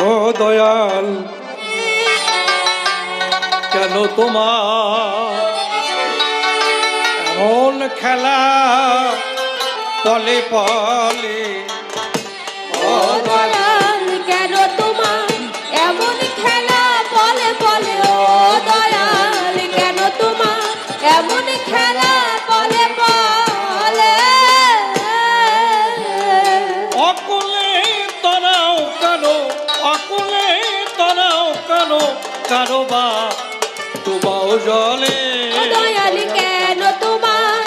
ও দয়াল কেন তোমার এমন খেলা পলে পলে ও দয়াল কেন তোমার এমন খেলা বলে বলে ও দয়াল কেন তোমার এমন খেলা বলে বলে অকুলে তনাও কারো অকুলে তনাও কারো কারো বা ডুবাও জলে ও দয়াল কেন তোমার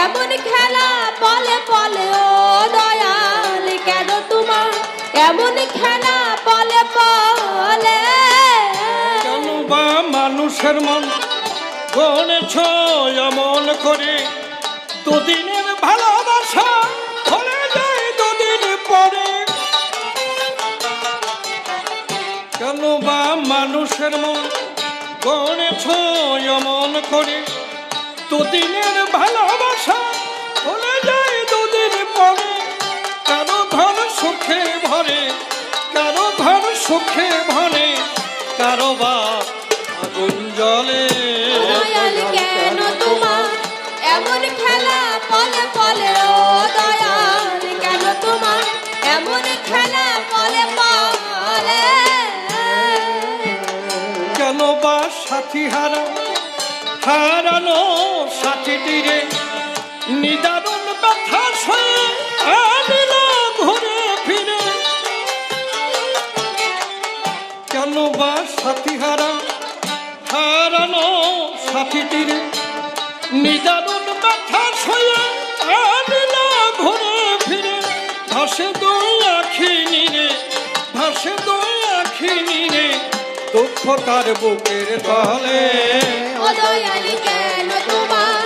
এমন খেলা বলে বলে ও দয়াল কেন তোমার এমন খেলা বলে বলে কেন বা মানুষের মন গনেছ এমন করে দুদিনের ভালোবাসা ভরে যায় দুদিন পরে কেন বা মানুষের মন গনেছ এমন করে দুদিনের ভালোবাসা ভরে যায় দুদিন পরে কারো ধন সুখে ভরে কারো ধন সুখে ভরে কারো বা আগুন জলে দয়াল কেন তোমার এমন খেলা বলে বলে ও দয়াল কেন তোমার এমন খেলা বলে বলে কেন বা সাথী হারানো সাথী তীরে নিদারুণ ব্যথা সয়ে আনিল ঘুরে ফিরে কেন বা সাথী হারানো সাথী তীরে নিদারুণ ব্যথা সয়ে আনিল ঘুরে ফিরে ভাসে দুই আখি নিরে ভাসে দুই আখি নিরে দুঃখ তার বুকের তলে ও দয়াল কেন তোমার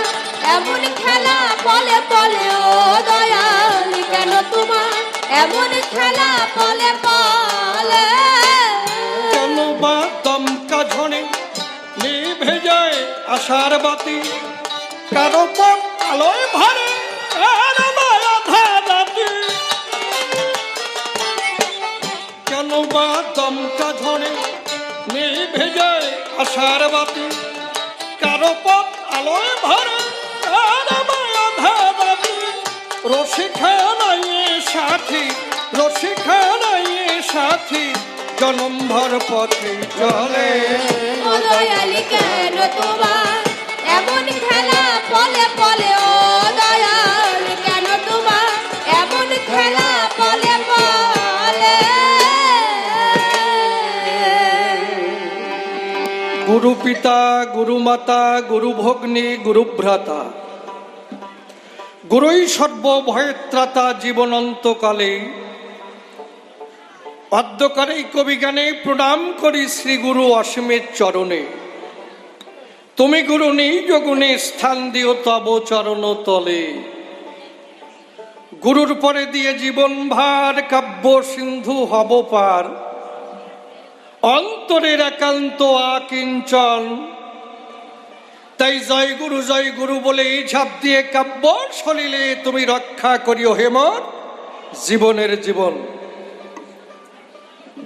এমন খেলা বলে বলে ও দয়াল কেন তোমার এমন খেলা বলে বলে কেন বা দমকা ঝড়ে নিভে যায় আশার বাতি কারো পথ আলোয় ভরে আর আমার আধা রাতি কেন বা দমকা ঝড়ে নিভে যায় আশার বাতি কারো পথ আলোয় ভরে আর আমার আধা রাতি রসিখা নাই সাথী রসিখা নাই সাথী জনম ভর পথে চলে ও দয়াল কেন তোমার এমন খেলা বলে বলে ও দয়াল কেন তোমার এমন খেলা বলে বলে গুরু পিতা গুরু মাতা গুরু ভগ্নী গুরু ভ্রাতা গুরুই সর্বভয়ত্রাতা জীবনন্তকালে অদ্যকারে কবিগানে প্রণাম করি শ্রী গুরু অসীমের চরণে তুমি গুরু নিজ গুণে স্থান দিও তব চরণ তলে গুরুর পরে দিয়ে জীবন ভার কাব্য সিন্ধু হব পার অন্তরের একান্ত আকিঞ্চন তাই জয় গুরু বলে ঝাঁপ দিয়ে কাব্য সলিলে তুমি রক্ষা করিও হেমর জীবনের জীবন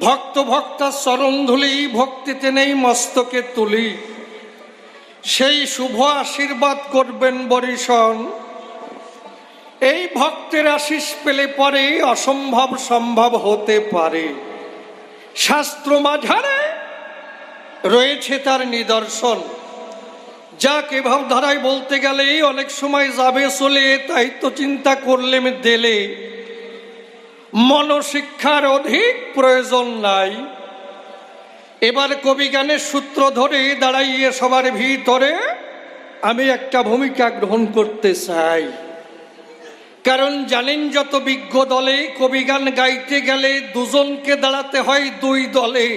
ভক্ত ভক্তা চরণ ধুলি ভক্তিতে নেই মস্তকে তুলি সেই শুভ আশীর্বাদ করবেন বরিশন এই ভক্তের আশিস পেলে পরে অসম্ভব সম্ভব হতে পারে শাস্ত্র মাঝারে রয়েছে তার নিদর্শন যাকে ভাবধারায় বলতে গেলে অনেক সময় যাবে চলে তাই তো চিন্তা করলে দিলে মনশিক্ষার অধিক প্রয়োজন নাই এবার কবিগানের সূত্র ধরে দাঁড়াইয়ে সবার ভিতরে আমি একটা ভূমিকা গ্রহণ করতে চাই কারণ জানেন যত বিজ্ঞ দলে কবিগান গাইতে গেলে দুজনকে দাঁড়াতে হয় দুই দলে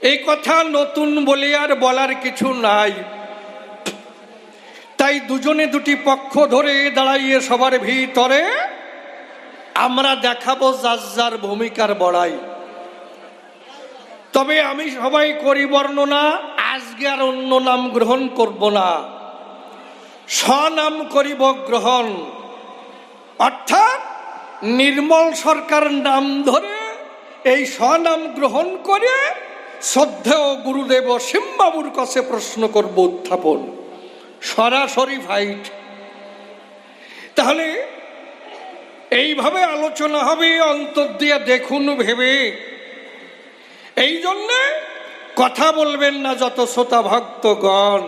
এই কথা নতুন বলে আর বলার কিছু নাই তাই দুজনে দুটি পক্ষ ধরে দাঁড়াইয়ে সবার ভিতরে আমরা দেখাবো যার যার ভূমিকার বড়াই তবে আমি সবাই করি বর্ণনা আজকে আর অন্য নাম গ্রহণ করব না স্বনাম করিব গ্রহণ অর্থাৎ নির্মল সরকার নাম ধরে এই স্বনাম গ্রহণ করে শ্রদ্ধেয় গুরুদেব অসীমবাবুর কাছে প্রশ্ন করব, উত্থাপন সরাসরি ফাইট। তাহলে এইভাবে আলোচনা হবে, অন্তর দিয়ে দেখুন ভেবে। এই জন্যে কথা বলবেন না যত শ্রোতা ভক্তগণ।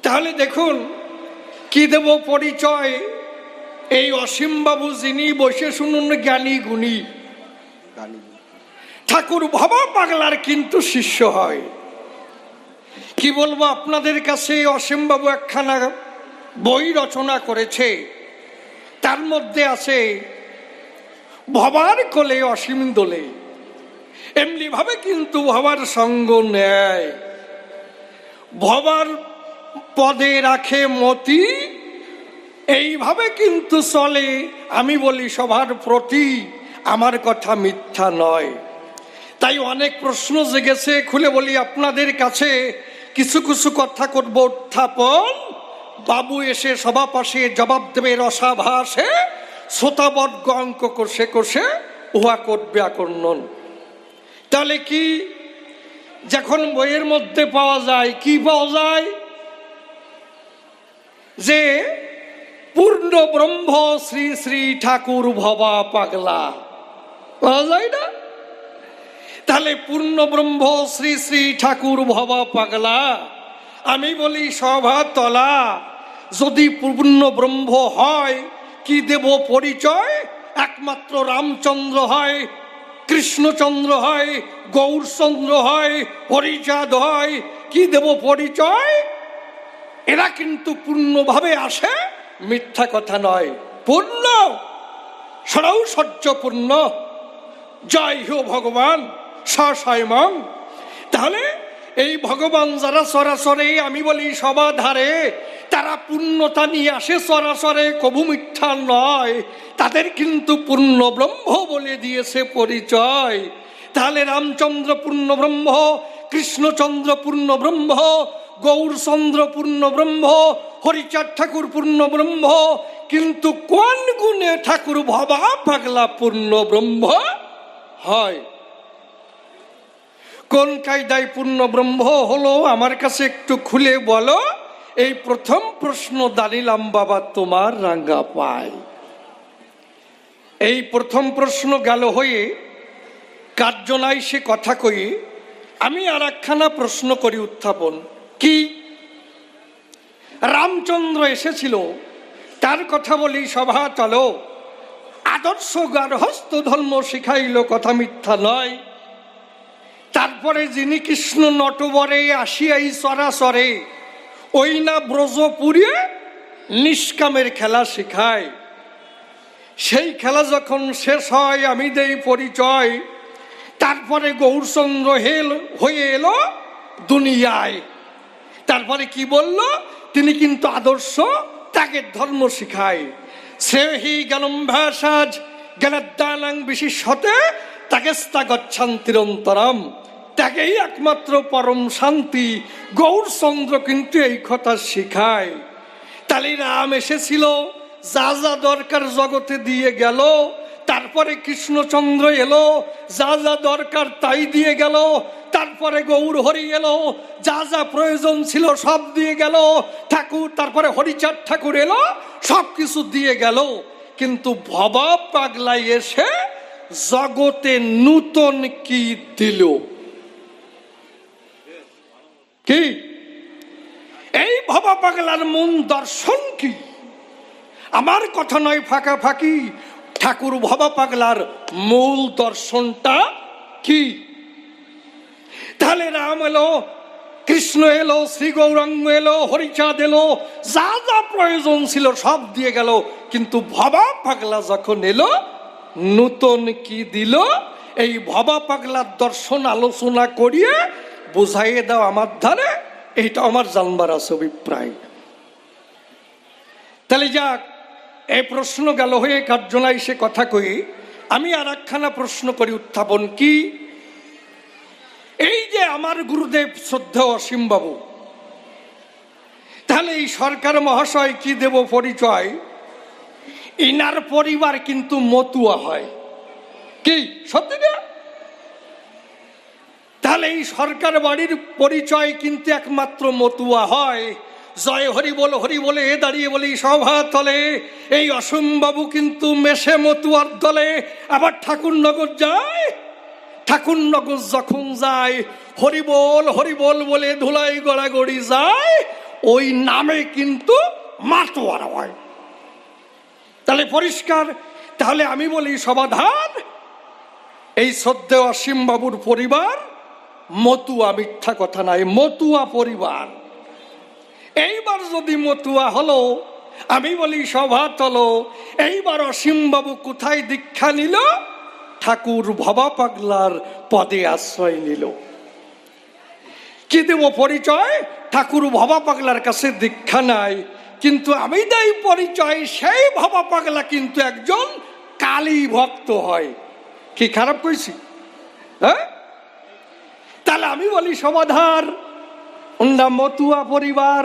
তাহলে দেখুন কি দেব পরিচয়। এই অসীমবাবু যিনি, বসে শুনুন, জ্ঞানী গুণী ঠাকুর ভবা পাগলার কিন্তু শিষ্য হয়। কি বলবো আপনাদের কাছে, অসীমবাবু একখানা বই রচনা করেছে, তার মধ্যে আছে ভবার কোলে অসীম দোলে। এমনি ভাবে কিন্তু ভবার সঙ্গ নেয়, ভবার পদে রাখে মতি, এইভাবে কিন্তু চলে। আমি বলি সবার প্রতি, আমার কথা মিথ্যা নয়। তাই অনেক প্রশ্ন জেগেছে, খুলে বলি আপনাদের কাছে। কিছু কিছু কথা করবো উত্থাপন, বাবু এসে সভা পাশে জবাব দেবে রসাভাসে, শ্রোতাবর্গ অঙ্ক কষে কষে উহা করবে আকর্ষণ। তাহলে কি যখন বইয়ের মধ্যে পাওয়া যায়, কি পাওয়া যায়? যে পূর্ণ ব্রহ্ম শ্রী শ্রী ঠাকুর ভবা পাগলা পাওয়া যায় না? তাহলে পূর্ণ ব্রহ্ম শ্রী শ্রী ঠাকুর ভবা পাগলা, আমি বলি সভা তলা, যদি পূর্ণ ব্রহ্ম হয় কি দেব পরিচয়? একমাত্র রামচন্দ্র হয়, কৃষ্ণচন্দ্র হয়, গৌরচন্দ্র হয়, হরিচাঁদ হয়, কি দেব পরিচয়? এরা কিন্তু পূর্ণভাবে আসে, মিথ্যা কথা নয়। পূর্ণ সরৌসহ্যপূর্ণ, জয় হো ভগবান সস্বয়ং। তাহলে এই ভগবান যারা সরাসরে, আমি বলি সবাধারে, তারা পূর্ণতা নিয়ে আসে সরাসরে, কবু মিথ্যা নয়। তাদের কিন্তু পূর্ণ ব্রহ্ম বলে দিয়েছে পরিচয়। তাহলে রামচন্দ্র পূর্ণ ব্রহ্ম, কৃষ্ণচন্দ্র পূর্ণ ব্রহ্ম, গৌরচন্দ্র পূর্ণ ব্রহ্ম, হরিচাঁদ ঠাকুর পূর্ণ ব্রহ্ম। কিন্তু কোন গুণে ঠাকুর ভবা পাগলা পূর্ণ ব্রহ্ম হয়? কোন কায়দায় পূর্ণ ব্রহ্ম হলো আমার কাছে একটু খুলে বলো। এই প্রথম প্রশ্ন দাঁড়িলাম বাবা তোমার রাঙ্গা পায়। এই প্রথম প্রশ্ন গেল হয়ে, কার্যনাই সে কথা কই, আমি আর একখানা প্রশ্ন করি উত্থাপন। কি? রামচন্দ্র এসেছিল, তার কথা বলি সভা চলো। আদর্শ গার্হস্থ ধর্ম শিখাইল, কথা মিথ্যা নয়। তারপরে যিনি কৃষ্ণ নটবরে আসিয়াই সরাসরে, ওই না ব্রজপুরে নিষ্কামের খেলা শিখায়। সেই খেলা যখন শেষ হয়, আমি দেই পরিচয়। তারপরে গৌরচন্দ্র হয়ে এলো দুনিয়ায়। তারপরে কি বলল? তিনি কিন্তু আদর্শ ত্যাগের ধর্ম শিখায়। শ্রেহি জ্ঞানম্ভাসাজ জ্ঞানাদানাং বিশিষ্যতে ত্যাগেস্তা গচ্ছান্তিরন্তরম, ত্যাগেই একমাত্র পরম শান্তি। গৌরচন্দ্র কিন্তু এই কথা শিখায়। তাহলে রাম এসেছিল, যা যা দরকার জগতে দিয়ে গেল। তারপরে কৃষ্ণচন্দ্র এলো, যা যা দরকার তাই দিয়ে গেল। তারপরে গৌর হরি এলো, যা যা প্রয়োজন ছিল সব দিয়ে গেল ঠাকুর। তারপরে হরিচাঁদ ঠাকুর এলো, সব কিছু দিয়ে গেল। কিন্তু ভবা পাগলাই এসে জগতে নূতন কি দিল? কি? এই ভবা পাগলার মূল দর্শন কি? আমার কথা নয় ফাঁকা ফাঁকি, ঠাকুর ভবা পাগলার মূল দর্শনটা কি? তাহলে রাম এলো, কৃষ্ণ এলো, শ্রী গৌরাঙ্গ এলো, হরিচাঁদ এলো, যা যা প্রয়োজন ছিল সব দিয়ে গেল। কিন্তু ভবা পাগলা যখন এলো, নূতন কি দিল? এই ভবা পাগলার দর্শন আলোচনা করিয়ে বুঝাইয়ে দাও আমার ধারে, এইটা আমার জানবার আছে অভিপ্রায়। তাহলে যাক, এই প্রশ্ন গেল হয়ে, কার্যনাই সে কথা কই। আমি আর একখানা প্রশ্ন করি উত্থাপন। কি? এই যে আমার গুরুদেব শ্রদ্ধেয় অসীমবাবু, তাহলে এই সরকার মহাশয় কি দেব পরিচয়? ইনার পরিবার কিন্তু মতুয়া হয়। কি সত্যি না? তাহলে এই সরকার বাড়ির পরিচয় কিন্তু একমাত্র মতুয়া হয়। জয় হরি বলে দাঁড়িয়ে বলি সভা তলে, এই অসীমবাবু কিন্তু মেশে মতুয়ার দলে। আবার ঠাকুরনগর যায়, ঠাকুরনগর যখন যায় হরি বল বলে ধুলাই গড়াগড়ি যায়, ওই নামে কিন্তু মাতোয়ার হয়। তাহলে পরিষ্কার। তাহলে আমি বলি সমাধান, এই শ্রদ্ধেয় অসীমবাবুর পরিবার মতুয়া, মিথ্যা কথা নাই, মতুয়া পরিবার। এইবার যদি মতুয়া হলো, আমি বলি সভা তলো, এইবার অসীমবাবু কোথায় দীক্ষা নিল? ঠাকুর ভবা পাগলার পদে আশ্রয় নিল। কি দেব পরিচয়? ঠাকুর ভবা পাগলার কাছে দীক্ষা নাই, কিন্তু আমি দেই পরিচয় সেই ভবা পাগলা কিন্তু একজন কালী ভক্ত হয়। কি খারাপ কইছি? হ্যাঁ, তাহলে আমি বলি সমাধান, ওরা মতুয়া পরিবার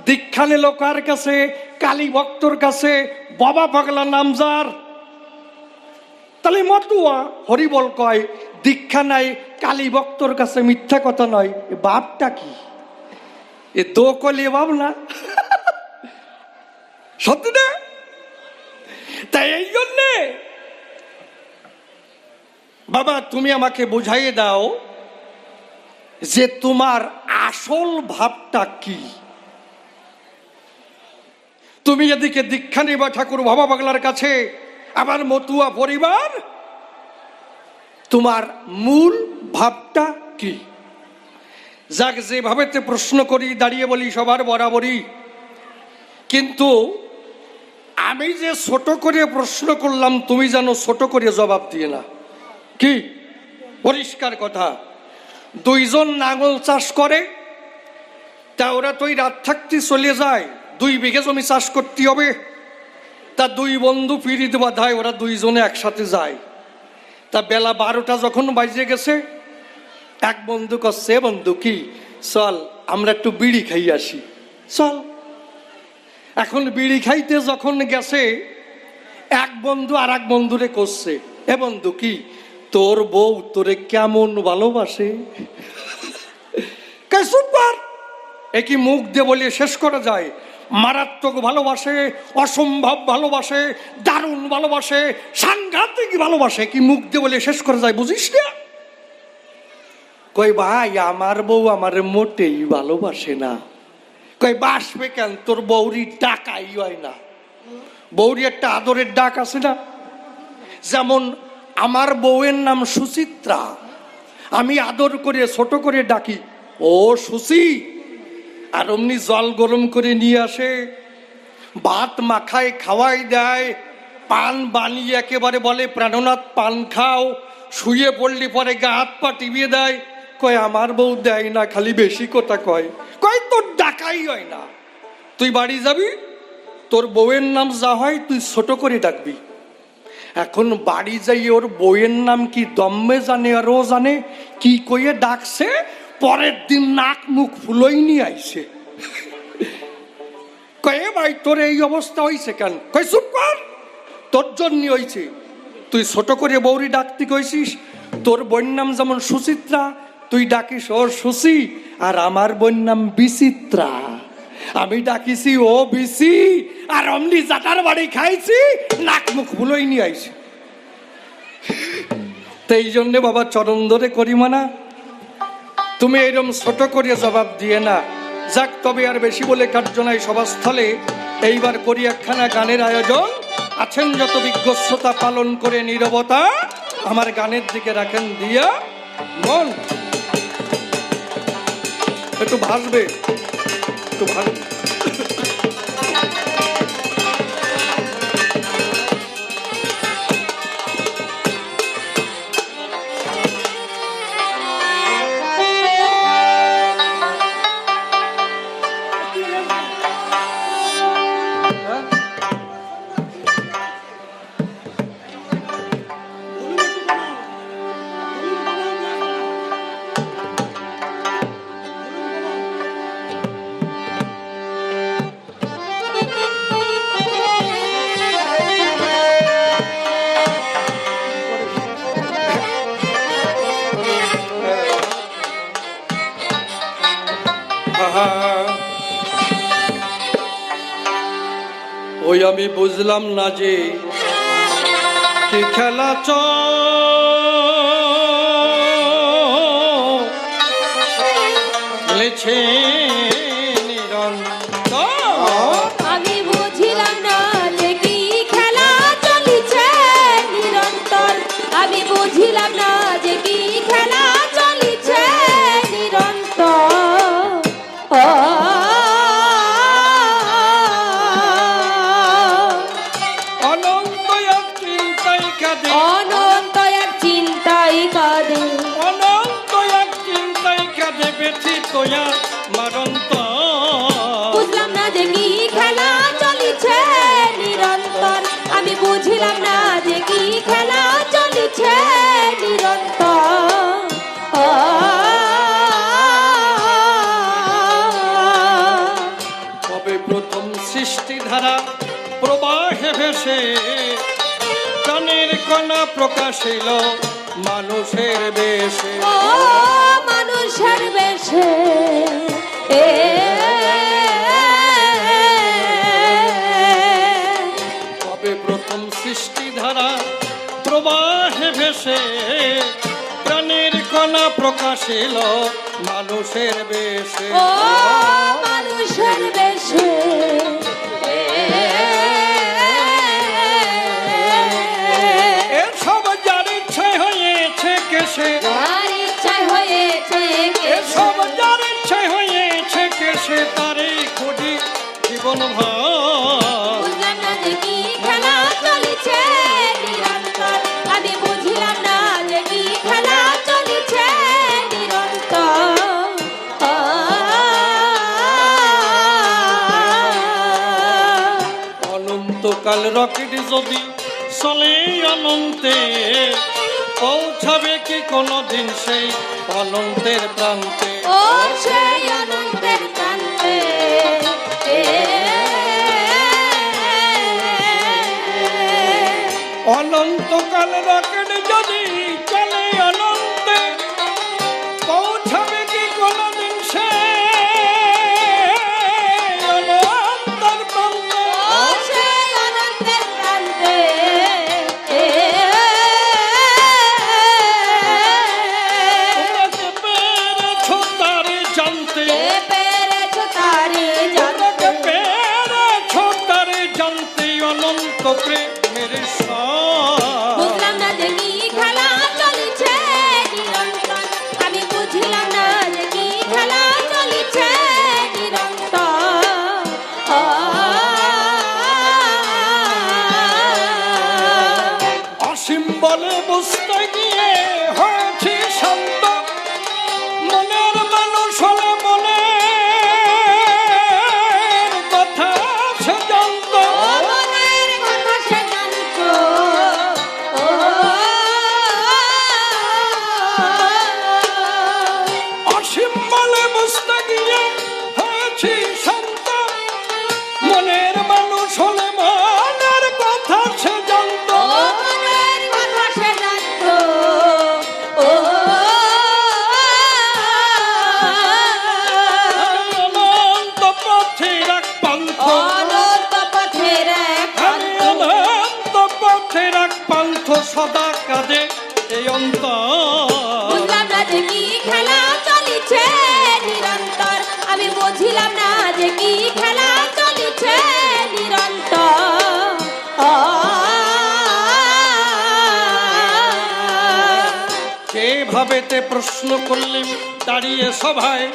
দীক্ষা নিল কার কাছে? কালী ভক্তর কাছে, বাবা পাগলা নাম যার। তাহলে মতুয়া হরিবল কয়, দীক্ষা নাই কালী ভক্তর কাছে, মিথ্যা কথা নয়। বাপটা কি এ দো কলিয়ে বাপ না? সত্যি না? তাই এই জন্যে বাবা তুমি আমাকে বুঝাইয়ে দাও যে তোমার আসল ভাবটা কি। তুমি এদিকে দীক্ষা নিবা ঠাকুর বাবা পাগলার কাছে, আবার মতুয়া পরিবার, তোমার মূল ভাবটা কি? যাক, যেভাবে প্রশ্ন করি দাঁড়িয়ে বলি সবার বরাবরই, কিন্তু আমি যে ছোট করে প্রশ্ন করলাম তুমি যেন ছোট করে জবাব দিয়ে না। কি পরিষ্কার কথা, দুইজন নাঙল চাষ করে, তা ওরা তো রাত থাকতে চলে যায়, 2 বিঘে জমি চাষ করতে হবে। তা 2 বন্ধু পিড়িত বাঁধায়, ওরা দুইজনে একসাথে যায়। তা বেলা 12টা যখন বাজে গেছে, এক বন্ধু করছে, বন্ধু কি চল আমরা একটু বিড়ি খাই আসি, চল। এখন বিড়ি খাইতে যখন গেছে, এক বন্ধু আর এক বন্ধুরে করছে, এ বন্ধু কি তোর বউ তোরে কেমন ভালোবাসে? এ কি মুখ দিয়ে বলে শেষ করা যায়? মারাত্মক ভালোবাসে, অসম্ভব ভালোবাসে, দারুণ ভালোবাসে, সাংঘাতিক ভালোবাসে, কি মুখ দিয়ে বলে শেষ করা যায়? বুঝিস না? কই ভাই আমার বউ আমারে মোটেই ভালোবাসে না। কই বাসবে কেন? তোর বউরি ডাকাই হয় না। বউরি একটা আদরের ডাক আছে না? যেমন আমার বউয়ের নাম সুচিত্রা, আমি আদর করে ছোট করে ডাকি, ও সুচি। আর অমনি জল গরম করে নিয়ে আসে, ভাত মাখায় খাওয়াই দেয়, পান বানিয়ে একেবারে বলে প্রাণনাথ পান খাও, শুয়ে পড়লে পরে গা হাত পা টিপিয়ে দেয়। কয় আমার বউ দেয় না, খালি বেশি কথা কয়। কয় তোর ডাকাই হয় না, তুই বাড়ি যাবি, তোর বউয়ের নাম যা হয় তুই ছোট করে ডাকবি। এখন বাড়ি যাই ওর বউয়ের নাম কি দম্মে জানে আর ও জানে কি কইয়ে ডাকছে, পরের দিন নাক মুখ ফুলই নিয়ে আইছে। কয়ে ভাই তোর এই অবস্থা হয়েছে কেন? কই চুপ কর, তোর জন্য হয়েছে, তুই ছোট করে বউরি ডাকতে কইছিস। তোর বোন নাম যেমন সুচিত্রা, তুই ডাকিস ও সুচি, আর আমার বোন নাম বিচিত্রা, আমি ডাকিছি ও বিসি। আর অমনি জাটার বাড়ি খাইছি, নাক মুখ ফুলই নিয়ে আইছে। তো এই জন্যে বাবা চরণ ধরে করি মানা, তুমি এরকম ছোট করে জবাব দিয়ে না। যাক, তবে আর বেশি বলে কার্য নাই সভাস্থলে। এইবার করি একখানা গানের আয়োজন। আছেন যত বিজ্ঞ শ্রোতা, পালন করে নীরবতা, আমার গানের দিকে রাখেন দিয়া মন। একটু ভাসবে, একটু ভাসবে। ওই আমি বুঝলাম না যে কি খেলা চলেছে নিরন্তর। আমি বুঝিলাম না যে কি খেলা চলিছে নিরন্তর, আমি বুঝিলাম না যে কি খেলা চলিছে নিরন্তর। অনন্ত এক চিন্তাই কাঁদে, অনন্ত এক চিন্তাই কাঁদে, অনন্ত এক চিন্তাই কাঁদে ব্যথিত এক মারন্ত। বুঝলাম না যে কি খেলা চলিছে নিরন্তর, আমি বুঝিলাম না যে কি খেলা চলিছে নিরন্তর। কবে প্রথম সৃষ্টি ধারা প্রবাহে ভেসে প্রাণের কণা প্রকাশিল মানুষের বেশে। ও মানুষের বেশে কবে প্রথম সৃষ্টি ধারা প্রবাহে ভেসে প্রাণের কণা প্রকাশিল মানুষের বেশে। ও মানুষের বেশে এসব যার ইচ্ছায় হয়েছে কেসে, যার ইচ্ছায় হয়েছে এসব যার ইচ্ছায় হয়েছে কেসে তারই খুঁজি জীবন ভর। বুঝলাম না যে কি খেলা চলিছে নিরন্তর, আমি বুঝলাম না যে কি খেলা চলিছে নিরন্তর। অনন্তকাল রকেট যদি চলে অনন্তে পৌঁছাবে কি কোনদিন সেই অনন্তের প্রান্তে। ও সেই অনন্তের প্রান্তে অনন্তকাল রকেট যদি চলে অনন্তে পৌঁছাবে কি কোনদিন সেই অনন্তের প্রান্তে। ও সেই অনন্তের প্রান্তে তোমাকে পেরেছো তারে জানতে, পেরেছ তারে তোমাকে জানতে, পেরেছো তারে জানতে অনন্ত প্রেমের সার। বুঝলাম না যে কি খেলা চলিছে নিরন্তর, আমি বুঝলাম না যে কি খেলা চলিছে নিরন্তর। অসীম বলে বুঝতে গিয়ে হয়েছি শান্ত মনের মানুষ হলে মনের কথা সে জানত। ও মনের কথা সে জানতো, ও অসীম বলে বুঝতে গিয়ে হয়েছি শান্ত মনের মানুষ হলে মনের কথা সে জানত। ও মনের কথা সে জানতো, ও অনন্ত পথের এক পান্থ, অনন্ত পথের এক আমি প্রান্ত। অনন্ত পথের এক পান্থ সদা কাঁদে এই অন্তর। বুঝলাম না যে কি খেলা চলিছে নিরন্তর, আমি বুঝলাম না যে কি খেলা চলিছে নিরন্তর। কে ভাবেতে প্রশ্ন করলেন দাঁড়িয়ে সভায়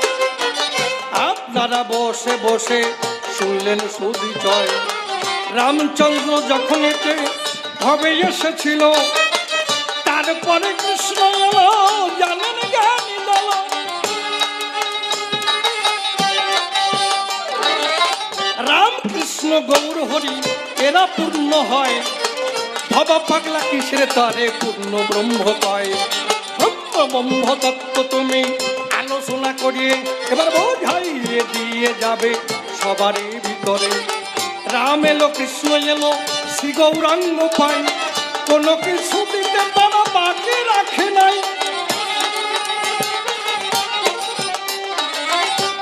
আপনারা বসে বসে শুনলেন সুবিচয়। রামচন্দ্র যখন এতে ভবে এসেছিল তারপরে কৃষ্ণ এলো জানেন জ্ঞানী দল। রামকৃষ্ণ গৌর হরি এরা পূর্ণ হয় ভবা পাগলা কিসের তারে পূর্ণ ব্রহ্ম কয়। ব্রহ্ম তত্ত্ব তুমি আলোচনা করিয়ে এবার বোঝাইয়ে দিয়ে যাবে সবারই ভিতরে। রাম এলো কৃষ্ণ এলো শ্রী গৌরাঙ্গ পাই কোনো কিছু দিতে তারা বাকি রাখে নাই।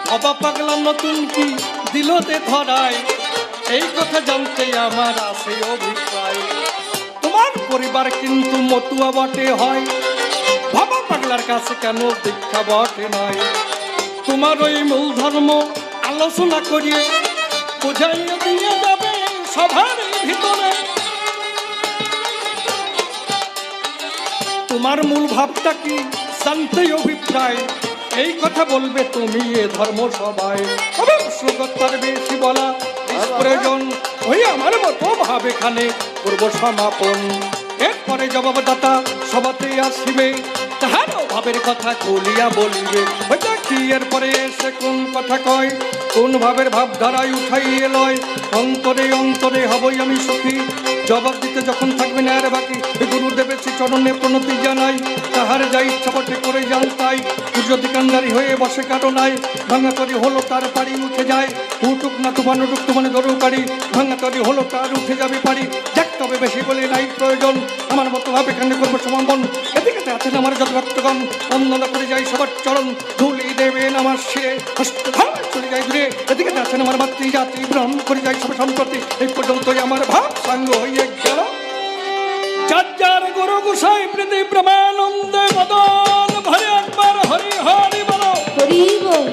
ভবা পাগলা নতুন কি দিলতে ধরায় এই কথা জানতে আমার আছে অভিপ্রায়। তোমার পরিবার কিন্তু মতুয়া বটে হয়, বাবা পাগলার কাছে কেন দীক্ষা বটে নয়। তোমার ওই মূল ধর্ম আলোচনা করিয়ে বুঝাইয়ে দিয়ে যাবে সবার ভিতরে। তোমার মূল ভাবটা কি জানতে অভিপ্রায়, এই কথা বলবে তুমি এ ধর্ম সবাই। অবশ্যতার বেশি বলা প্রয়োজন, ওই আমার মতো ভাব এখানে পূর্ব সমাপন। এরপরে জবাবদাতা সবাতেই আসিবে, তাহার ভাবের কথা খুলিয়া বলিবে। ওইটা কি এরপরে এসে কোন কথা কয়, কোন ভাবের ভাবধারায় উঠাইয়ে লয়। অন্তরে অন্তরে হবই আমি সুখী, জবাব দিতে যখন থাকবে না আর বাকি। গুরুদেবের শ্রী চরণে প্রণতি জানাই, তাহার যা ইচ্ছা পটে করে যান তাই। যদি কান্দারি হয়ে বসে কারো নাই, ভাঙা তরি হলো তার পাড়ি উঠে যায়। উঠুক না তুফান উঠুক তুফানে ধরু পারি, ভাঙা তরি হলো তার উঠে যাবে পারি। দেখ তবে বেশি বলে নাই প্রয়োজন, আমার মতো ভাবে এখানে করবো সমাপন। এদিকে আছেন আমার যত ভক্তগণ, বন্দনা করে যাই সবার চরণ। ধুলি দেবেন আমার শিরে, হস্তধার চলে যাই ঘুরে। এদিকে আছেন আমার মাতৃজাতি, ব্রহ্ম করে যাই সব সম্প্রতি। এই পর্যন্তই আমার ভাব সাঙ্গ হয়ে গেল। চার গুরু গোসাই প্রীতি প্রেমানন্দে মদন ভরে একবার হরি হরি বলো। হরি বল।